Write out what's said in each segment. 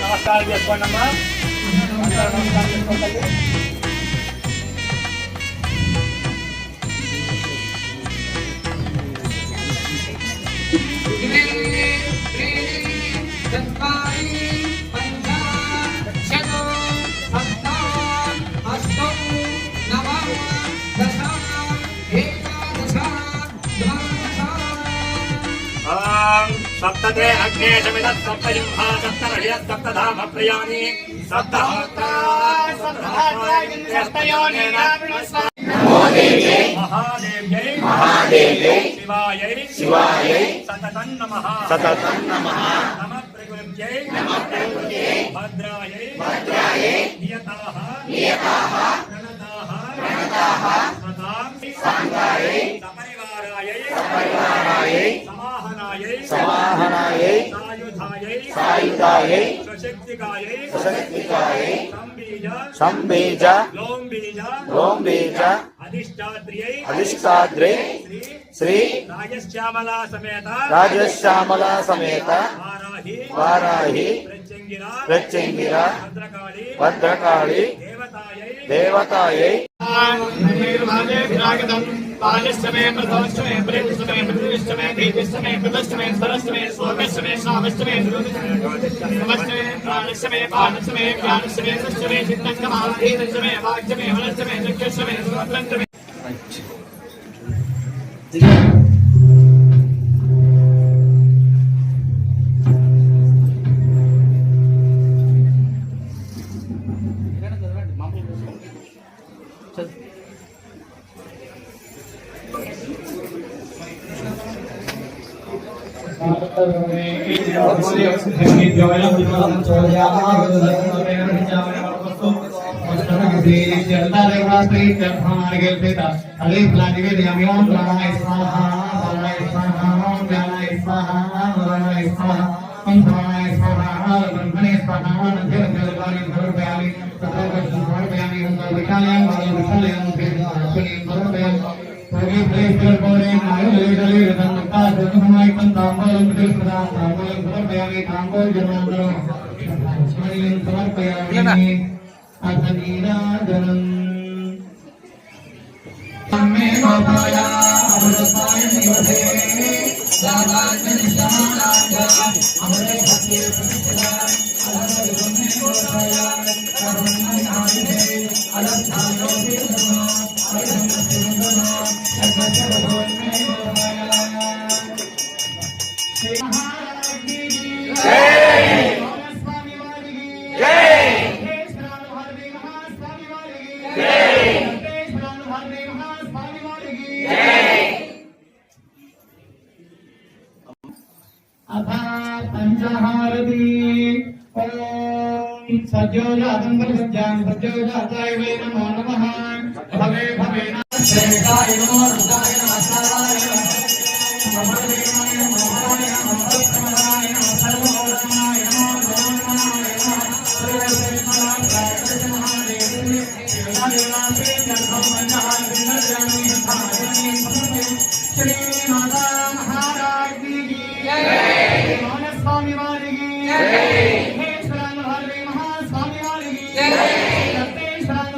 నమస్కారం చేసుకోండి అమ్మా. నమస్కారం చేసుకోండి. सप्तते अग्ने शमिदत् सप्तजिह्वा सप्तरहियत् सप्तधाम प्रियाणि सप्तहोत्रा सप्तयोनेन महादेव्यै शिवायै सततं नमः नमः प्रकृत्यै भद्रायै नियताः प्रणताः सतां सपरिवारायै समाहनायै सायुधायै सशक्तिकायै संबीज लोमबीज अधिष्ठात्र्यै श्री राजश्यामला समेत वाराहि प्रत्यंगिरा भद्रकाली देवतायै पालश्चमे प्रथमश्चमे प्रेतश्चमे प्रतिष्ठमे धीतिश्चमे कृतश्चमे सरश्चमे श्लोकश्चमे श्रावश्चमे नमश्चमे प्राणश्चमे पादश्चमे ज्ञानश्चमे सश्चमे चित्तश्चमे वाक्यमे वनश्चमे चक्षुश्चमे स्वतन्त्रमे सज्जो जातं सज्जां सज्जो जाताय वै नमो श्री माता महाराज की जय। स्वामी वाली की जय। भारती महास्वामी वाली की जय।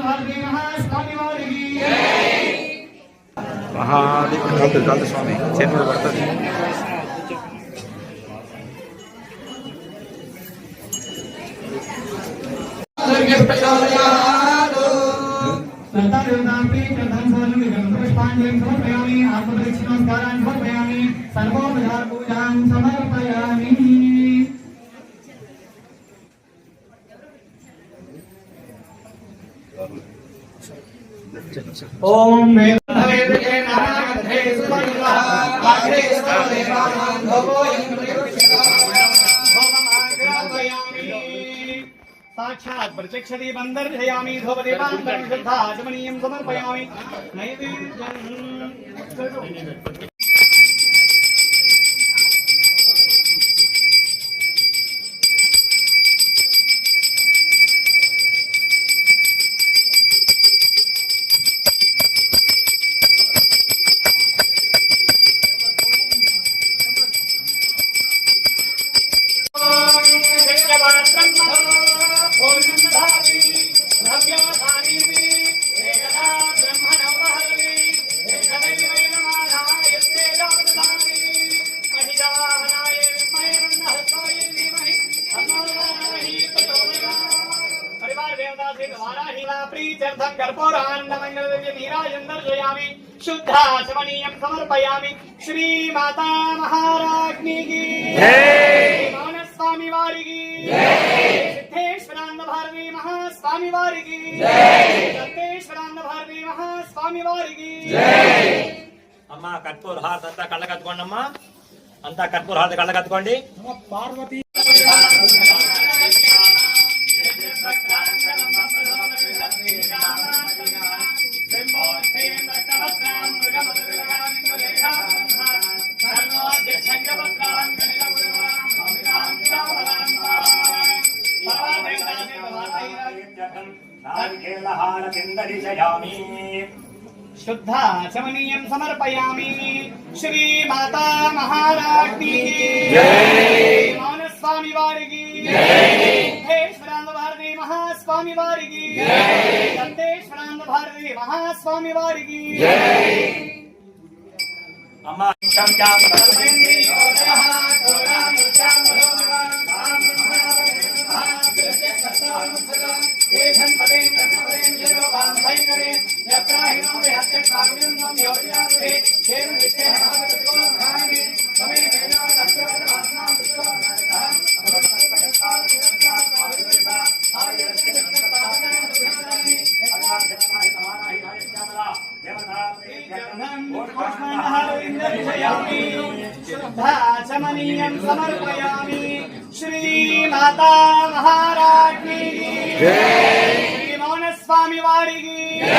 भारती महास्वामी वाली की जय। महादेव स्वामी चेन्नई पड़ता ओम साक्षात् प्रत्यक्षति बंदर्शयामि धूपदीपान्तरं शुद्धाचमनीयं समर्पयामि नैवेद्यम्। शुद्धाचमनीयं समर्पयामि। श्री माता महाराज्ञी की जय। स्वामी वारी की जय। सिद्धेश्वरानंद भारती महास्वामी वारी की जय। दत्तेश्वरानंद भारती महास्वामी वारी की जय। अम्मा कर्पूर हारति अंता कళ్ళకత్తుకోండమ్మా अंता कर्पूर हारति కళ్ళకత్తుకోండి। पार्वती शुद्धाचमनीयं समर्पयामि। श्री माता महाराज्ञी की जय। स्वामी वारी की जय। सिद्धेश्वरानंद भारती महास्वामी वारी की जय। दत्तेश्वरानंद भारती महास्वामी वारी की जय। अम्मा शुद्धाचमनीयं समर्पयामि। श्री माता महाराज्ञी की जय। स्वामी वारी की जय।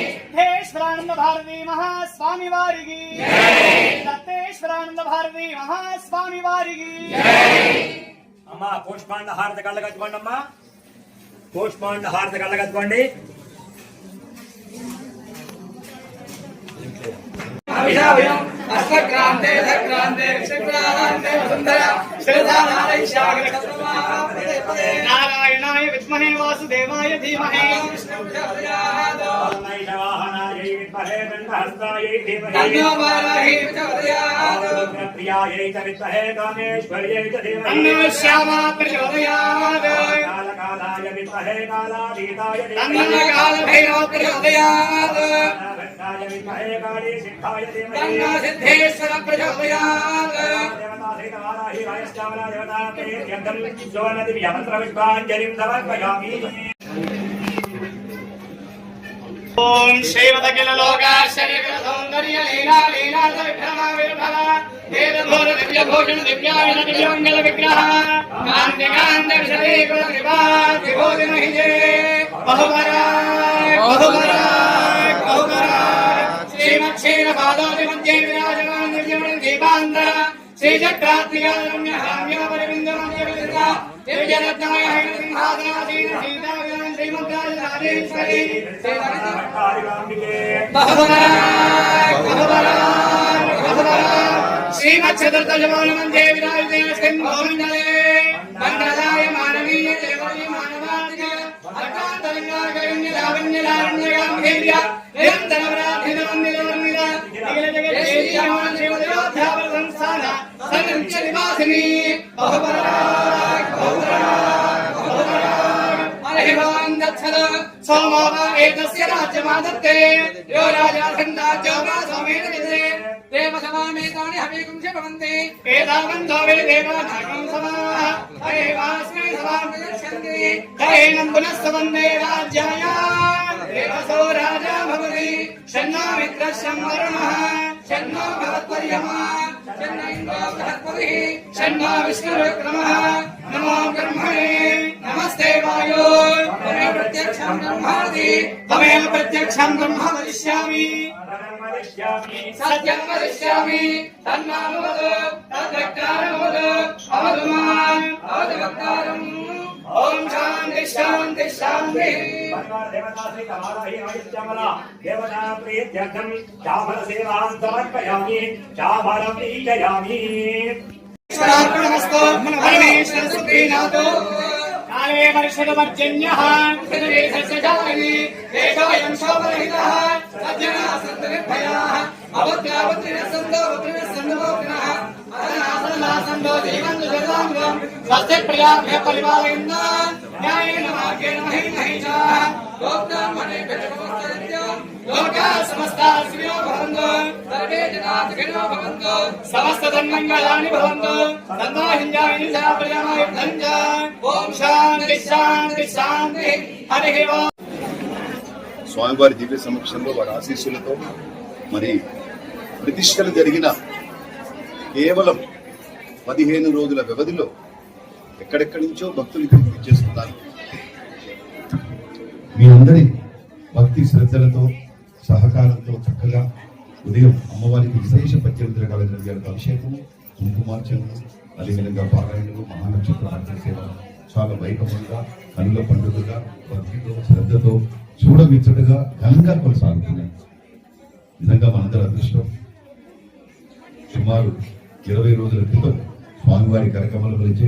सिद्धेश्वरानंद भारती महास्वामी वारी की जय। दत्तेश्वरानंद भारती महास्वामी वारी की जय। अम्मा पुष्पांड हारति కళ్ళకత్తుకోండి। अम्मा पुष्पांड हारति కళ్ళకత్తుకోండి। अस्मक्रांते सक्रांते विश्वक्रांते वसुंधरा नारायणाय विद्महे वासुदेवाय धीमहि तन्नो वाराहि प्रियायै च विद्महे कामेश्वर्यै च धीमहि तन्नो श्यामा प्रचोदयात् कालकालाय विद्महे कालातीताय तन्नो कालभैरव प्रचोदयात् विद्महे काली सिद्धाय धीमहि तन्नो सिद्धेश्वर प्रचोदयात् ओम श्रीवदकिल लोकाश्चर्य सौंदर्य लीला लीला विभ्रमा विभव वेद घोर दिव्य भूषण दिव्यायन दिव्यमंगल विग्रह कांति कांति विशदे कुल कृपा विभूति नहीं जे बहुपराग बहुपराग बहुपराग श्रीमच्छेर पादोति मध्ये विराजमान दिव्यमणि दीपांतर श्री चक्रात्मिका रम्य हाम्य परिविंद मध्य विद्या దివ్యరత్నాయ సింహాసనాసీన సీతాగ్రం శ్రీమంత్రాయ రాజేశ్వరి శ్రీమచ్చతుర్దశమూలమందే విరాజితేన గోవిందలే మంగళాయ మానవీయ దేవీ మానవాదిక అకాంతరంగాగణ్య లావణ్య లావణ్యగాంభీర్య నిరంతర ప్రార్థితమందిరవర్ణిత నిఖిల జగద్దేశీయమాన శ్రీమదయోధ్యాపన సంస్థాన సంగంచ నివాసిని బహుపరాగ్ బహుపరాగ్ బహుపరాగ్ అర్హివాన్ దత్సద సోమోవ ఏతస్య రాజ్యమాదత్తే యో రాజా ఖండాజ్యో వా సోమేన విదే దేవ సమామేతాని హవికుంశ భవంతి ఏతావంతో వే దేవానాగం సమాః హరే వాస్మే సమాం ప్రయచ్చంతి హరేణం పునఃసవందే రాజ్యాయ దేవసో రాజా భవతి షన్నో మిత్రశం వరుణః షన్నో భవత్వర్యమా షన్న ఇంద్రో బృహస్పతిః షన్నో విష్ణురుక్రమః నమో బ్రహ్మణే నమస్తే వాయో త్వమేవ ప్రత్యక్షం బ్రహ్మాది త్వమేవ ప్రత్యక్షం బ్రహ్మ వదిష్యామి సత్యం వదిష్యామి తన్మామవదు తద్వక్తారమవదు అవదు మాం అవదు వక్తారం ఓం శాంతి శాంతి శాంతి దేవతా శ్రీ కమాలహి ఆయుష్యమల దేవతా ప్రీత్యర్థం చామర సేవాం సమర్పయామి చామరం ఈచయామి ఈశ్వరార్పణమస్తు పరమేశ్వర సుఖీనాథో కాలే వర్షదవర్జన్యః సర్వేశస్య జాయని దేశోయం శోభరహితః సజ్జనా సంతు నిర్భయాః అభద్రావత్రినః సంతో వత్రినః సందమోగ్నః అదనాసనాసందో జీవంతు శతాంగం స్వస్తి ప్రజాభ్యః పరిపాలయంతా న్యాయేన మార్గేణ మహీమహీషాః గోబ్రాహ్మణే పితృపుత్రనిత్యం లోకాః సమస్తాః సుఖినో భవంతు సర్వే జనాః సుఖినో భవంతు సమస్త సన్మంగళాని భవంతు తన్నో హింజాయని సా ప్రజానాయుద్ధం చ ఓం శాంతి శాంతి శాంతి హరి ఓం. స్వామివారి దివ్య సమక్షంలో వారి ఆశీస్సులతో మరి ప్రతిష్టలు జరిగిన కేవలం 15 రోజుల వ్యవధిలో ఎక్కడెక్కడి నుంచో భక్తులు ఇక్కడికి చేస్తున్నారు. మీ అందరి భక్తి శ్రద్ధలతో సహకారంతో చక్కగా ఉదయం అమ్మవారికి విశేష పద్యవిద్రకాల ద్రవ్యాలతో అభిషేకము, కుంకుమార్చనలు, అదేవిధంగా పారాయణలు, మహానక్షత్ర ఆర్చన సేవ చాలా వైభవంగా, కనుల పండుగగా, భక్తితో శ్రద్ధతో చూడమిచ్చటగా ఘనంగా కొనసాగుతున్నాయి. నిజంగా మనందరి అదృష్టం. సుమారు 20 రోజుల క్రితం స్వామివారి కార్యక్రమాలు గురించి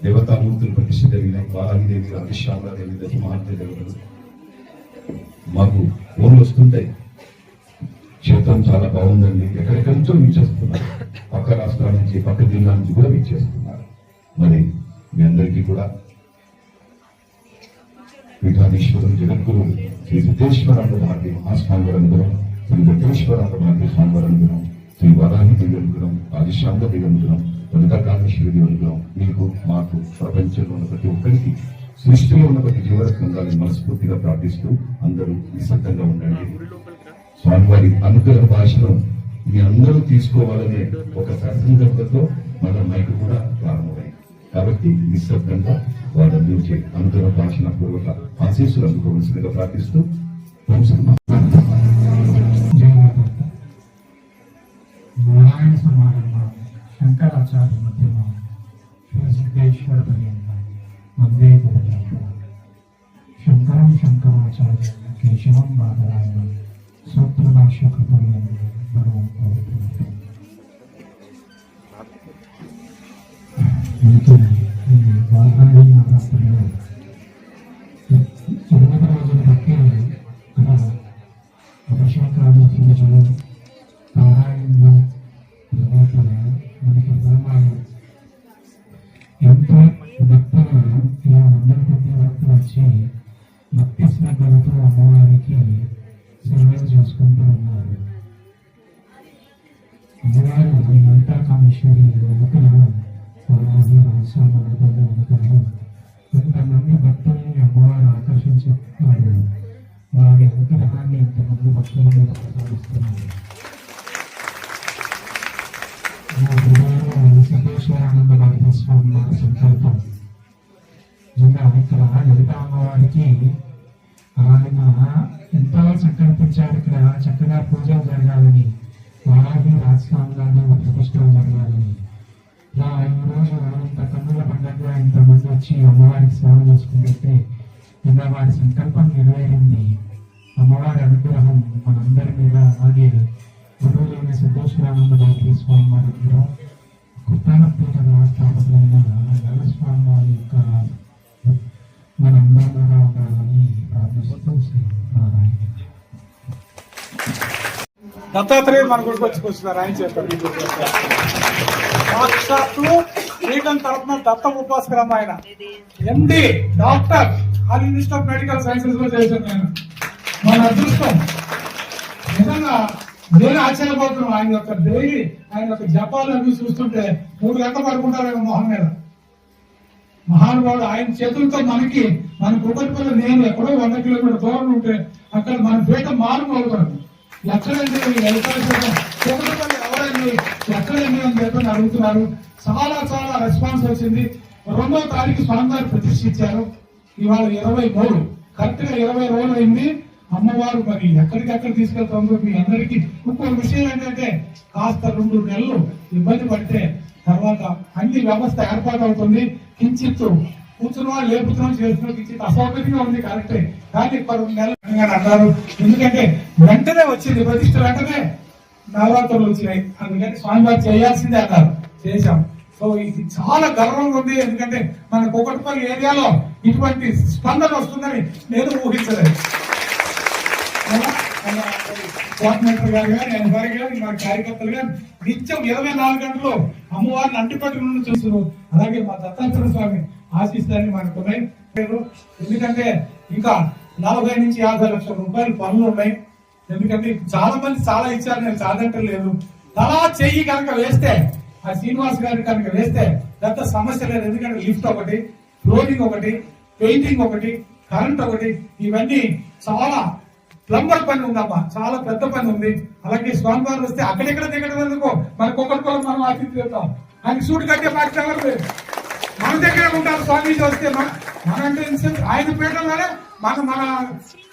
దేవతామూర్తులు ప్రతిష్ఠ జరిగినాయి. వారాహిదేవి, రాజశ్యామలాదేవి, దశమహాంతి దేవతలు మాకు ఫోన్లు వస్తుంటాయి. క్షేత్రం చాలా బాగుందండి, ఎక్కడెక్కడి నుంచో వీచేస్తున్నారు, పక్క రాష్ట్రాల నుంచి, పక్క జిల్లా నుంచి కూడా వీచేస్తున్నారు. మరి మీ అందరికీ కూడా పీఠాధీశ్వరుడు జగద్గురు శ్రీ సిద్ధేశ్వరానంద భారతి మహాస్వామి వారి అనుగ్రహం, శ్రీ వెంకటేశ్వరానంద భారతి స్వామి వారి అనుగ్రహం, శ్రీ వారాహి దేవి అనుగ్రహం, ఆదిశ్యామల దేవి అనుగ్రహం, వనితాకామేశ్వరి దేవి అనుగ్రహం మీకు, మాకు, ప్రపంచంలో ఉన్న ప్రతి ఒక్కరికి, సృష్టిలో ఉన్న ప్రతి జీవరత్నంగాన్ని మనస్ఫూర్తిగా ప్రార్థిస్తూ అందరూ నిశ్శబ్దంగా ఉండండి. స్వామివారి అనుగ్రహ భాషను మీ అందరూ తీసుకోవాలనే ఒక సంకల్పంతో మన మైకు కూడా ప్రారంభమైంది. కాబట్టి నిశ్శబ్దంగా వారు అందించే అనుగ్రహ భాషణ పూర్వక ఆశీస్సులు అందుకోవలసిందిగా ప్రార్థిస్తూ నారాయణ సమారంభ శంకరాచార్య మధ్యమ సిద్ధేశ్వర పర్యంత వందే గురుదేవ శంకరం శంకరాచార్య కేశవం బాదరాయణ సూత్రభాష్య కృపయందు భగవంతుడు వారాహి నవరాత్రులు 9 రోజుల బట్టి ఇక్కడ అభిషేకాలు, పూజలు, పారాయణలు, తర్వాత మనకి హోమాలు, ఎంతో భక్తులు ఇలా 100 కొద్ది వరకు వచ్చి భక్తి శ్రద్ధలతో అమ్మవారికి సేవలు చేసుకుంటూ ఉన్నారు. అమ్మవారు ఈ వనితాకామేశ్వరి వెనుకలు వారాహి రాజస్వామి వెనుకలు కొంతమంది భక్తుల్ని అమ్మవారు ఆకర్షించుతున్నారు. వారి అనుగ్రహాన్ని ఇంతమంది భక్తుల మీద ప్రసాదిస్తున్నారు. సిద్ధేశ్వరానంద భారతి స్వామి వారి సంకల్పం నిజంగా ఇక్కడ లలిత అమ్మవారికి ఆయన ఎంతో సంకల్పించారు. ఇక్కడ చక్కగా పూజలు జరగాలని, వారాహి రాజస్వామి గారిని ప్రతిష్టలు జరగాలని. ఇలా ఈ రోజు ఇంత కన్నుల పండుగ ఇంతమంది వచ్చి అమ్మవారికి సేవ చేసుకుంటే ఇలా వారి సంకల్పం నెరవేరింది. అమ్మవారి అనుగ్రహం మనందరి మీద, అలాగే గురువులైన సిద్ధేశ్వరానంద భారతీ స్వామి వారి అనుగ్రహం, కుట్టాలపేట వ్యవస్థాపకులైన లలస్వామి వారి యొక్క మనందరి మీద ఉండాలని ప్రార్థిస్తూ శ్రీ నారాయణ. దత్తాత్రేయుడు మన గుడికి వచ్చి కూర్చున్నారు. ఆయన చేస్తారు సాక్షాత్తు శ్రీకం తరఫున దత్త ఉపాసకరమ్మ ఆయన MD doctor all institute of medical sciences లో చేశాను నేను. మన అదృష్టం నిజంగా నేను ఆశ్చర్యపోతున్నాం. ఆయన యొక్క డైలీ ఆయన యొక్క జపాలు అవి చూస్తుంటే 3 గంటలు పడుకుంటారు మొహం మీద. మహానుభావుడు ఆయన చేతులతో మన కుటుంబంలో నేను ఎక్కడో 100 కిలోమీటర్ దూరం ఉంటే అక్కడ మన పీట మారుమోగుతాడు. ఎక్కడండి కుటుంబంలో ఎవరండి ఎక్కడండి అని చెప్పని అడుగుతున్నారు. చాలా చాలా రెస్పాన్స్ వచ్చింది. 2వ తారీఖు స్వామివారు ప్రతిష్ఠించారు. ఇవాళ 23 కరెక్ట్ గా 20 రోజులు అయింది. అమ్మవారు మరి ఎక్కడికెక్కడ తీసుకెళ్తుందో మీ అందరికీ. ఇంకో విషయం ఏంటంటే కాస్త 2 నెలలు ఇబ్బంది పడితే తర్వాత అన్ని వ్యవస్థ ఏర్పాటు అవుతుంది. కించిత్తు కూర్చున్నా లేపుతున్నాం చేస్తున్నాం కించిత్ అసౌకర్యంగా ఉంది కరెక్టే, కానీ 2 నెలలు అన్నారు. ఎందుకంటే వెంటనే వచ్చింది ప్రతిష్ట, వెంటనే నవరాత్రులు వచ్చినాయి. అందుకని స్వామివారు చేయాల్సిందే అన్నారు, చేశాం. సో ఇది చాలా గర్వంగా ఉంది. ఎందుకంటే మన కూకట్పల్లి ఏరియాలో ఇటువంటి స్పందన వస్తుందని నేను ఊహించలేదు. కోఆర్డినేటర్ గారు కానీ ఆయన గారు కానీ మా కార్యకర్తలు కానీ నిత్యం 24 గంటలు అమ్మవారిని అంటిపట్టుకుని చూస్తున్నారు. అలాగే మా దత్తాత్రేయ స్వామి ఆశిస్తారని మనకున్నాయి. ఎందుకంటే ఇంకా 40 నుంచి 50 లక్షల రూపాయలు పనులు ఉన్నాయి. ఎందుకంటే చాలా మంది చాలా ఇచ్చారు, నేను కాదంటలేదు. తలా చెయ్యి కనుక వేస్తే, ఆ శ్రీనివాస్ గారి కనుక వేస్తే పెద్ద సమస్య లేదు. ఎందుకంటే లిఫ్ట్ ఒకటి, ఫ్లోరింగ్ ఒకటి, పెయింటింగ్ ఒకటి, కరెంట్ ఒకటి, ఇవన్నీ చాలా ప్లంబర్ పని ఉందమ్మా, చాలా పెద్ద పని ఉంది. అలాగే స్వామివారు వస్తే అక్కడెక్కడ దిగడం ఎందుకు, మన కుక్కడిలో మనం ఆతిథ్యం ఆయన సూట్ కట్టే పాఠశాల మన దగ్గర ఉంటారు. స్వామీజీ వస్తే మనంటే ఆయన పీఠంలోనే మన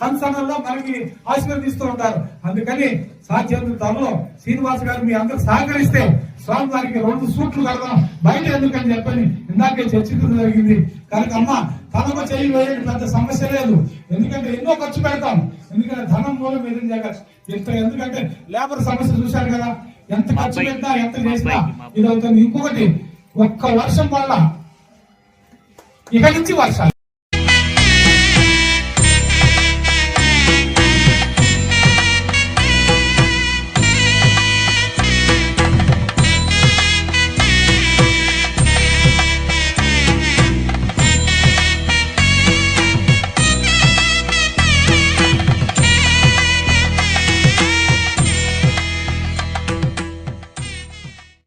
సంస్థలలో మనకి ఆశీర్వదిస్తూ ఉంటారు. అందుకని సాధ్యం త్వరలో శ్రీనివాస్ గారు మీ అందరూ సహకరిస్తే స్వామి వారికి 2 సూట్లు కడదాం, బయట ఎందుకని చెప్పని ఇందాకే చర్చించడం జరిగింది. కనుక అమ్మ తనకు చేయి వేయడం పెద్ద సమస్య లేదు. ఎందుకంటే ఎన్నో ఖర్చు పెడతాం. ఎందుకంటే ధనం మూలం ఏదైనా జగత్ ఎందుకంటే లేబర్ సమస్య చూశారు కదా, ఎంత ఖర్చు పెట్టినా ఎంత చేసినా ఇది అవుతుంది. ఇంకొకటి, ఒక్క వర్షం వల్ల ఇక నుంచి వర్షాలు